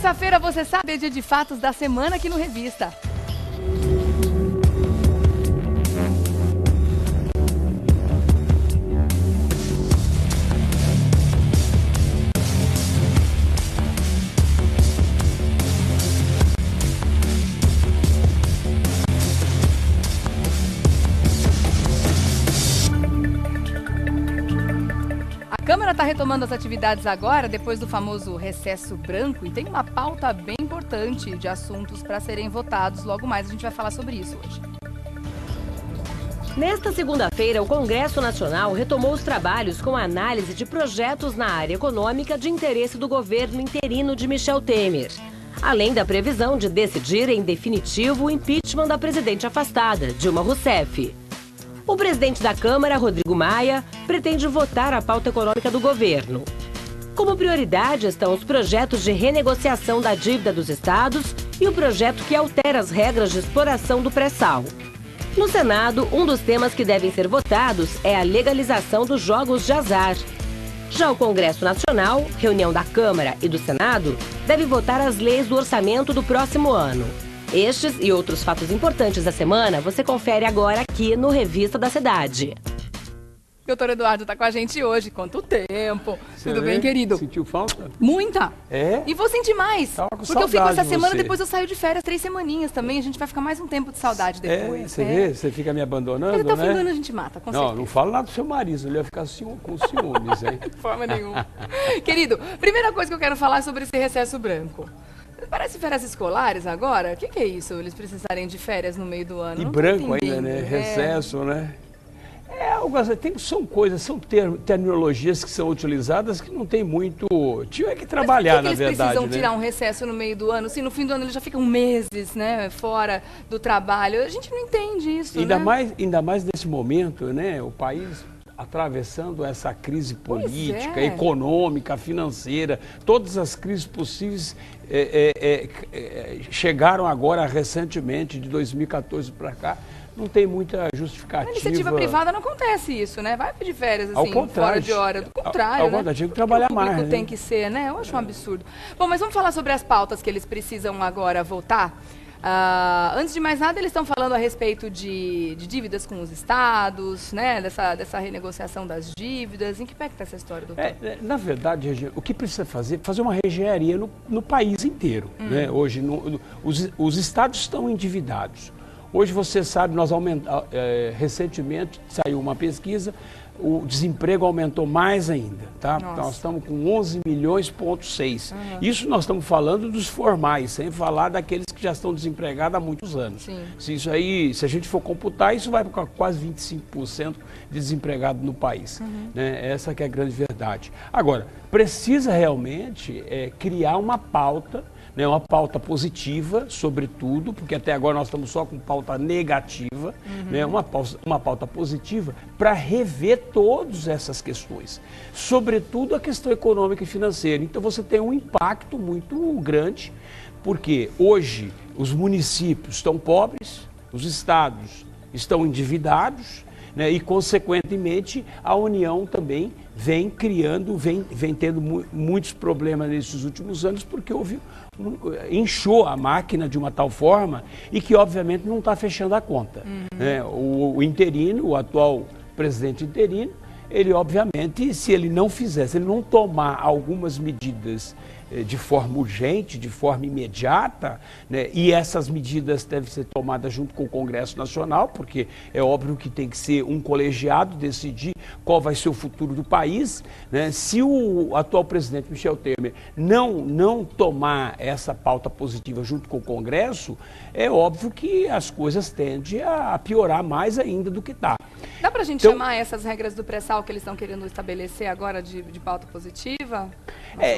Terça-feira, você sabe, é dia de fatos da semana aqui no Revista. A Câmara está retomando as atividades agora, depois do famoso recesso branco, e tem uma pauta bem importante de assuntos para serem votados. Logo mais a gente vai falar sobre isso hoje. Nesta segunda-feira, o Congresso Nacional retomou os trabalhos com a análise de projetos na área econômica de interesse do governo interino de Michel Temer, além da previsão de decidir em definitivo o impeachment da presidente afastada, Dilma Rousseff. O presidente da Câmara, Rodrigo Maia, pretende votar a pauta econômica do governo. Como prioridade estão os projetos de renegociação da dívida dos estados e o projeto que altera as regras de exploração do pré-sal. No Senado, um dos temas que devem ser votados é a legalização dos jogos de azar. Já o Congresso Nacional, reunião da Câmara e do Senado, deve votar as leis do orçamento do próximo ano. Estes e outros fatos importantes da semana você confere agora aqui no Revista da Cidade. Doutor Eduardo está com a gente hoje. Quanto tempo? Tudo bem, querido? Sentiu falta? Muita. É? E vou sentir mais. Tava com porque eu fico essa saudade de semana, você. depois eu saio de férias 3 semaninhas também. A gente vai ficar mais um tempo de saudade depois. Você vê? Você fica me abandonando, Até o fim do né? ano a gente mata, com certeza. Não fala nada do seu marido, ele ia ficar com ciúmes, hein? De forma nenhuma. Querido, primeira coisa que eu quero falar é sobre esse recesso branco. Parece férias escolares agora? O que é isso? Eles precisarem de férias no meio do ano? E Não tô branco ainda, entendendo. né? Recesso, né? São coisas, são terminologias que são utilizadas que não tem muito... Tinha que trabalhar, na verdade, eles precisam né? tirar um recesso no meio do ano? Assim, no fim do ano eles já ficam meses, né, fora do trabalho. A gente não entende isso, Ainda né? mais nesse momento, né? O país atravessando essa crise política, é. econômica, financeira, todas as crises possíveis chegaram agora recentemente, de 2014 para cá. Não tem muita justificativa. Na iniciativa privada não acontece isso, né? Vai pedir férias, Ao assim, contrário, fora de hora. Do contrário, ao né? contrário, tinha que trabalhar mais, O público né? tem que ser, né? Eu acho um absurdo. Bom, mas vamos falar sobre as pautas que eles precisam agora votar. Antes de mais nada, eles estão falando a respeito de dívidas com os estados, né? Dessa renegociação das dívidas. Em que pé que está essa história, doutor? Na verdade, Regina, o que precisa fazer uma reengenharia no país inteiro. Né? Hoje, os estados estão endividados. Hoje, você sabe, recentemente saiu uma pesquisa, o desemprego aumentou mais ainda, tá? Nós estamos com 11,6 milhões. Isso nós estamos falando dos formais, sem falar daqueles que já estão desempregados há muitos anos. Sim. Se a gente for computar, isso vai para quase 25% de desempregado no país. Né? Essa que é a grande verdade. Agora, precisa realmente criar uma pauta, né, uma pauta positiva, sobretudo, porque até agora nós estamos só com pauta negativa, né, uma pauta positiva para rever todas essas questões, sobretudo a questão econômica e financeira. Então você tem um impacto muito grande, porque hoje os municípios estão pobres, os estados estão endividados, né, e, consequentemente, a União também vem tendo muitos problemas nesses últimos anos, porque inchou a máquina de uma tal forma e que, obviamente, não está fechando a conta. Né? O atual presidente interino, ele, obviamente, se ele não tomar algumas medidas de forma urgente, de forma imediata, né, e essas medidas devem ser tomadas junto com o Congresso Nacional, porque é óbvio que tem que ser um colegiado decidir qual vai ser o futuro do país, né? Se o atual presidente Michel Temer não tomar essa pauta positiva junto com o Congresso, é óbvio que as coisas tendem a piorar mais ainda do que está. Dá para a gente chamar essas regras do pré-sal que eles estão querendo estabelecer agora de pauta positiva?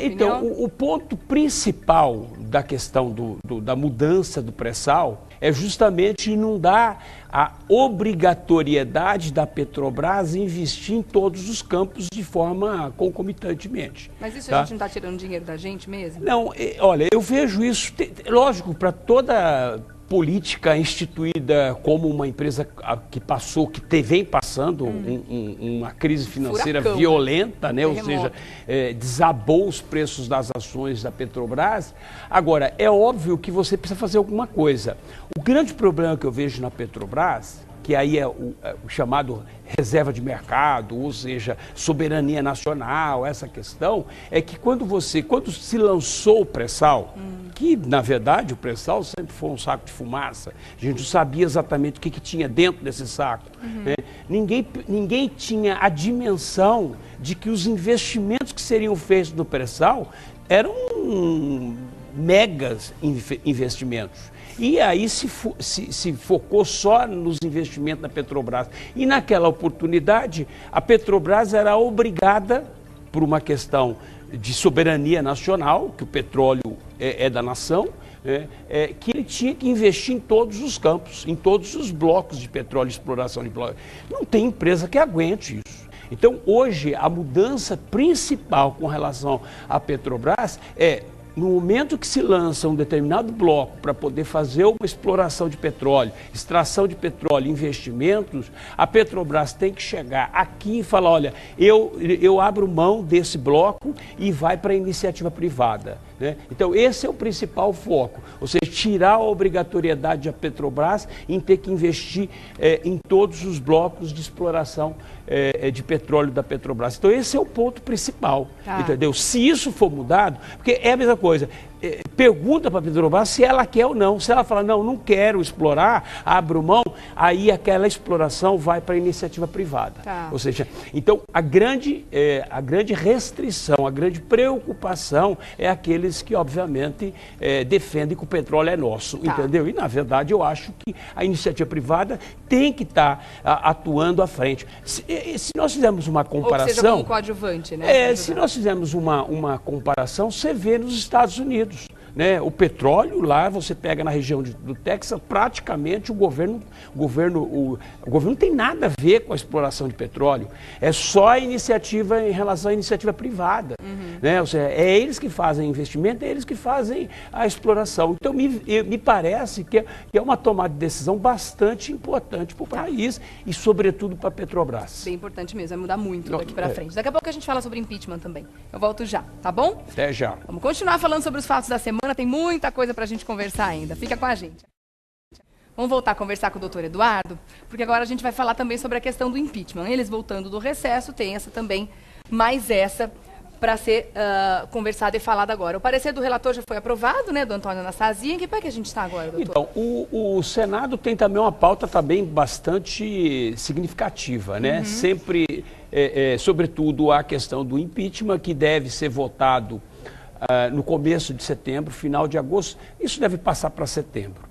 Então, o ponto principal da questão da mudança do pré-sal é justamente não dar a obrigatoriedade da Petrobras investir em todos os campos de forma concomitantemente. Mas isso tá? A gente não está tirando dinheiro da gente mesmo? Não, olha, eu vejo isso, lógico, para toda política instituída como uma empresa que vem passando passando uma crise financeira Furacão, violenta, né? Ou Terremoto. seja, desabou os preços das ações da Petrobras. Agora, é óbvio que você precisa fazer alguma coisa. O grande problema que eu vejo na Petrobras, que aí é o chamado reserva de mercado, ou seja, soberania nacional, essa questão, é que quando se lançou o pré-sal, que na verdade o pré-sal sempre foi um saco de fumaça, a gente não sabia exatamente o que tinha dentro desse saco, né? Ninguém tinha a dimensão de que os investimentos que seriam feitos no pré-sal eram megas investimentos. E aí se focou só nos investimentos da Petrobras. E naquela oportunidade, a Petrobras era obrigada, por uma questão de soberania nacional, que o petróleo é da nação, que ele tinha que investir em todos os campos, em todos os blocos de petróleo, exploração de petróleo. Não tem empresa que aguente isso. Então, hoje, a mudança principal com relação à Petrobras é, no momento que se lança um determinado bloco para poder fazer uma exploração de petróleo, extração de petróleo, investimentos, a Petrobras tem que chegar aqui e falar, olha, eu abro mão desse bloco e vai para a iniciativa privada, né? Então, esse é o principal foco, ou seja, tirar a obrigatoriedade da Petrobras em ter que investir em todos os blocos de exploração de petróleo da Petrobras. Então, esse é o ponto principal, entendeu? Se isso for mudado, porque é a mesma coisa, pergunta para a Petrobras se ela quer ou não. Se ela falar, não quero explorar, abro mão, aí aquela exploração vai para a iniciativa privada. Ou seja, então a grande restrição, a grande preocupação é aqueles que, obviamente, defendem que o petróleo é nosso, entendeu? E, na verdade, eu acho que a iniciativa privada tem que estar atuando à frente. Se nós fizermos uma comparação... Ou seja, como coadjuvante, né? Se nós fizermos uma comparação, você vê nos Estados Unidos, né? O petróleo lá, você pega na região do Texas, praticamente o governo não tem nada a ver com a exploração de petróleo. É só a iniciativa em relação à iniciativa privada. Né? Ou seja, é eles que fazem investimento, é eles que fazem a exploração. Então, me parece que é uma tomada de decisão bastante importante para o país e, sobretudo, para a Petrobras. Bem importante mesmo, vai mudar muito daqui para frente. Daqui a pouco a gente fala sobre impeachment também. Eu volto já, tá bom? Até já. Vamos continuar falando sobre os fatos da semana, tem muita coisa para a gente conversar ainda. Fica com a gente. Vamos voltar a conversar com o doutor Eduardo, porque agora a gente vai falar também sobre a questão do impeachment. Eles voltando do recesso, tem essa também, mais essa para ser conversada e falada agora. O parecer do relator já foi aprovado, né, do Antônio Anastasia. Em que pé que a gente está agora, doutor? Então, o Senado tem também uma pauta também bastante significativa, né? Sempre, sobretudo, a questão do impeachment, que deve ser votado no começo de setembro, final de agosto. Isso deve passar para setembro.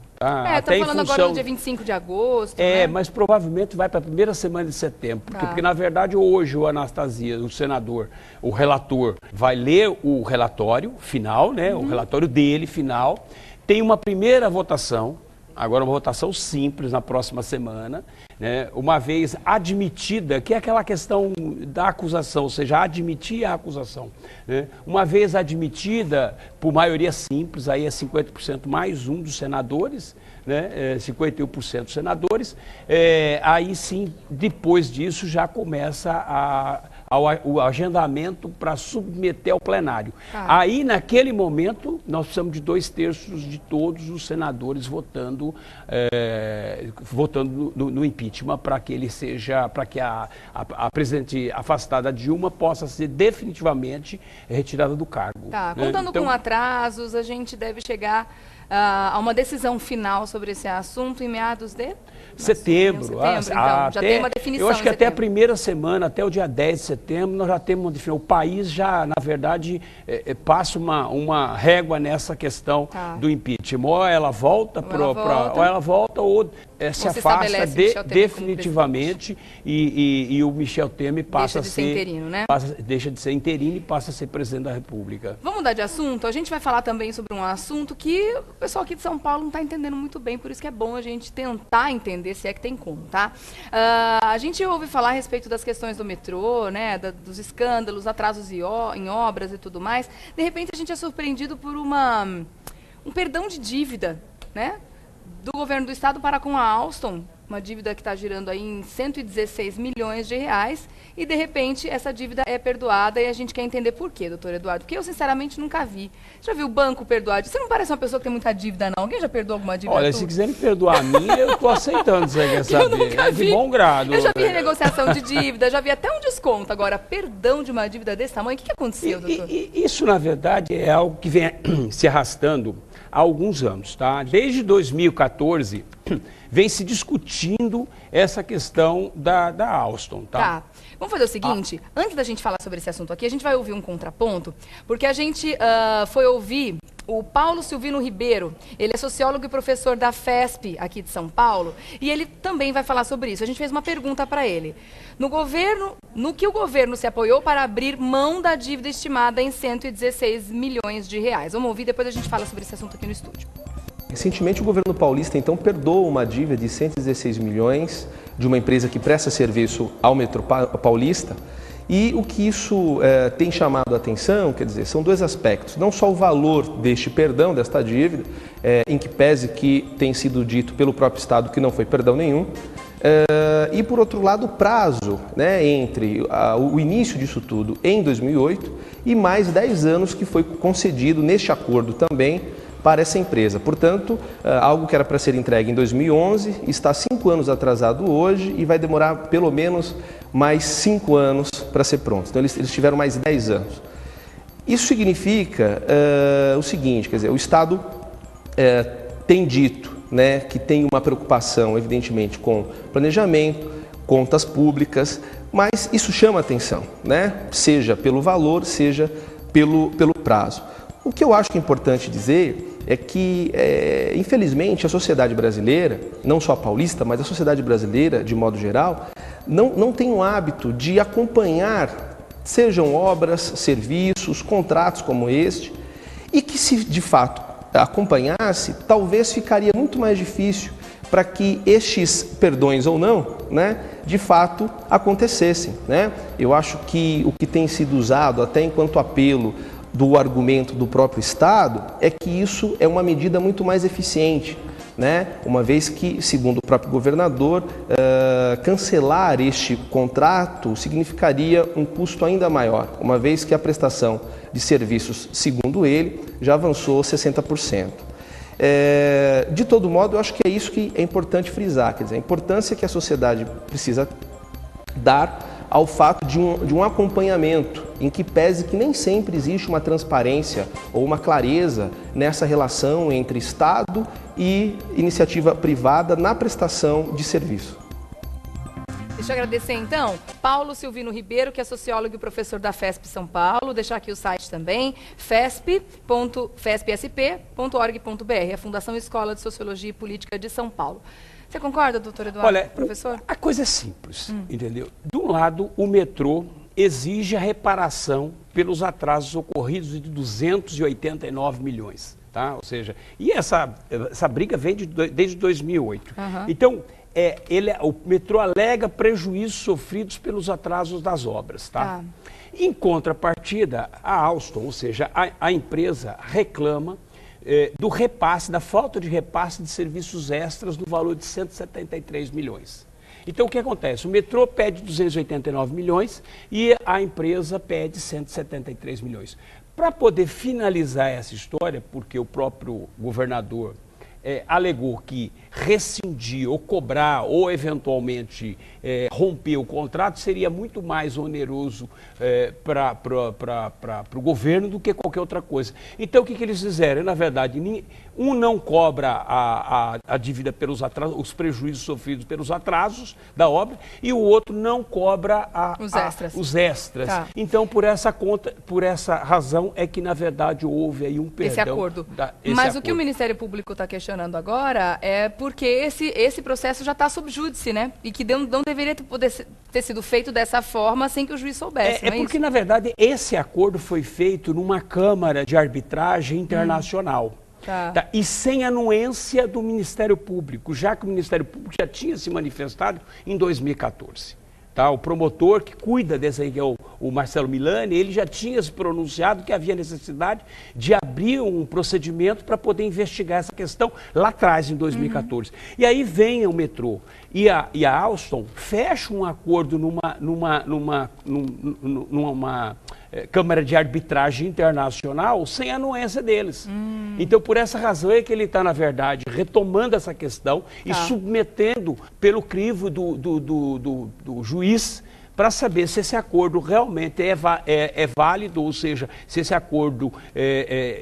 Estão falando agora do dia 25 de agosto. Né? Mas provavelmente vai para a primeira semana de setembro. Porque, na verdade, hoje o Anastasia, o senador, o relator, vai ler o relatório final, né? O relatório dele, final. Tem uma primeira votação, agora uma votação simples na próxima semana, né? Uma vez admitida, que é aquela questão da acusação, ou seja, admitir a acusação, né? Uma vez admitida por maioria simples, aí é 50% mais um dos senadores, né? 51% dos senadores, aí sim, depois disso já começa o agendamento para submeter ao plenário. Aí, naquele momento, nós precisamos de 2/3 de todos os senadores votando no impeachment para que ele seja, para que a presidente afastada Dilma possa ser definitivamente retirada do cargo. Contando com atrasos, a gente deve chegar a uma decisão final sobre esse assunto em meados de setembro. Então, já tem uma definição. Eu acho que até a primeira semana, até o dia 10 de setembro, nós já temos uma definição. O país já, na verdade, passa uma régua nessa questão do impeachment. Ou ela volta, ou se afasta definitivamente e o Michel Temer passa deixa de ser interino, né? Deixa de ser interino e passa a ser presidente da República. Vamos mudar de assunto? A gente vai falar também sobre um assunto que o pessoal aqui de São Paulo não está entendendo muito bem, por isso que é bom a gente tentar entender, se é que tem como, tá? A gente ouve falar a respeito das questões do metrô, né, dos escândalos, atrasos em obras e tudo mais. De repente a gente é surpreendido por um perdão de dívida, né, do governo do estado para com a Alstom, uma dívida que está girando aí em 116 milhões de reais, e de repente essa dívida é perdoada e a gente quer entender por quê, doutor Eduardo, porque eu sinceramente nunca vi. Já viu o banco perdoar? Você não parece uma pessoa que tem muita dívida, não? Alguém já perdoou alguma dívida? Olha, se quiser me perdoar a mim, eu estou aceitando, você quer saber. Eu nunca vi. De bom grado. Eu já vi renegociação de dívida, já vi até um desconto. Agora, perdão de uma dívida desse tamanho, o que aconteceu, doutor? Isso, na verdade, é algo que vem se arrastando há alguns anos, tá? Desde 2014, vem se discutindo essa questão da Alstom, tá? Tá. Vamos fazer o seguinte, antes da gente falar sobre esse assunto aqui, a gente vai ouvir um contraponto, porque a gente foi ouvir o Paulo Silvino Ribeiro. Ele é sociólogo e professor da FESP aqui de São Paulo, e ele também vai falar sobre isso. A gente fez uma pergunta para ele. No que o governo se apoiou para abrir mão da dívida estimada em 116 milhões de reais? Vamos ouvir, depois a gente fala sobre esse assunto aqui no estúdio. Recentemente, o governo paulista, então, perdoou uma dívida de 116 milhões de uma empresa que presta serviço ao metrô paulista. E o que isso tem chamado a atenção, quer dizer, são dois aspectos. Não só o valor deste perdão, desta dívida, em que pese que tem sido dito pelo próprio Estado que não foi perdão nenhum, e, por outro lado, o prazo, né, entre o início disso tudo em 2008 e mais 10 anos que foi concedido neste acordo também para essa empresa. Portanto, algo que era para ser entregue em 2011 está 5 anos atrasado hoje e vai demorar pelo menos mais 5 anos para ser pronto. Então, eles tiveram mais 10 anos. Isso significa o seguinte, quer dizer, o Estado tem dito, né, que tem uma preocupação, evidentemente, com planejamento, contas públicas, mas isso chama atenção, né, seja pelo valor, seja pelo prazo. O que eu acho que é importante dizer é que, infelizmente, a sociedade brasileira, não só a paulista, mas a sociedade brasileira, de modo geral, não tem o hábito de acompanhar, sejam obras, serviços, contratos como este, e que, se de fato acompanhasse, talvez ficaria muito mais difícil para que estes perdões ou não, né, de fato acontecessem, né? Eu acho que o que tem sido usado até enquanto apelo do argumento do próprio Estado é que isso é uma medida muito mais eficiente, né? Uma vez que, segundo o próprio governador, cancelar este contrato significaria um custo ainda maior, uma vez que a prestação de serviços, segundo ele, já avançou 60%. De todo modo, eu acho que é isso que é importante frisar, quer dizer, a importância que a sociedade precisa dar ao fato de um acompanhamento, em que pese que nem sempre existe uma transparência ou uma clareza nessa relação entre Estado e iniciativa privada na prestação de serviço. Deixa eu agradecer, então, Paulo Silvino Ribeiro, que é sociólogo e professor da FESP São Paulo. Deixar aqui o site também, fespsp.org.br, a Fundação Escola de Sociologia e Política de São Paulo. Você concorda, doutor Eduardo, Olha, professor? A coisa é simples, entendeu? De um lado, o metrô exige a reparação pelos atrasos ocorridos de 289 milhões, tá? Ou seja, e essa briga vem desde 2008. Então, o metrô alega prejuízos sofridos pelos atrasos das obras, tá? Em contrapartida, a Alstom, ou seja, a empresa reclama do repasse, da falta de repasse de serviços extras no valor de 173 milhões. Então, o que acontece? O metrô pede 289 milhões e a empresa pede 173 milhões. Para poder finalizar essa história, porque o próprio governador alegou que rescindir ou cobrar ou eventualmente romper o contrato seria muito mais oneroso para o governo do que qualquer outra coisa. Então, o que eles fizeram? Na verdade, um não cobra a dívida pelos atrasos, os prejuízos sofridos pelos atrasos da obra, e o outro não cobra os extras. Tá. Então, por essa razão é que, na verdade, houve aí um perdão. Esse acordo. Mas o que o Ministério Público está questionando agora é porque esse processo já está sob júdice, né? E que não deveria ter sido feito dessa forma sem que o juiz soubesse. Porque, na verdade, esse acordo foi feito numa Câmara de Arbitragem Internacional. Tá? E sem anuência do Ministério Público, já que o Ministério Público já tinha se manifestado em 2014. Tá? O promotor que cuida desse aí, que é o Marcelo Milani, ele já tinha se pronunciado que havia necessidade de abrir um procedimento para poder investigar essa questão lá atrás, em 2014. E aí vem o metrô e a Alstom fecha um acordo numa Câmara de Arbitragem Internacional sem a anuência deles. Então, por essa razão é que ele está, na verdade, retomando essa questão e submetendo pelo crivo do juiz para saber se esse acordo realmente é válido, ou seja, se esse acordo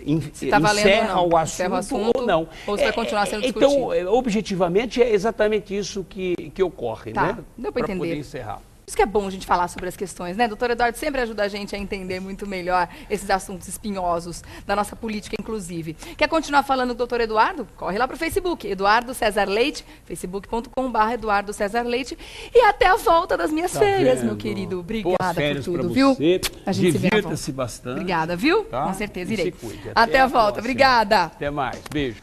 encerra o assunto ou não. Ou se vai continuar sendo discutido. Então, objetivamente, é exatamente isso que ocorre, né? Deu para entender. Poder encerrar. Por isso que é bom a gente falar sobre as questões, né? Doutor Eduardo sempre ajuda a gente a entender muito melhor esses assuntos espinhosos da nossa política, inclusive. Quer continuar falando com o doutor Eduardo? Corre lá para o Facebook, Eduardo César Leite, facebook.com/Eduardo César Leite. E até a volta das minhas férias, meu querido. Obrigada por tudo, viu? A gente divirta-se bastante. Obrigada, viu? Tá? Com certeza irei. Se cuide. Até a volta. Obrigada. Até mais. Beijo.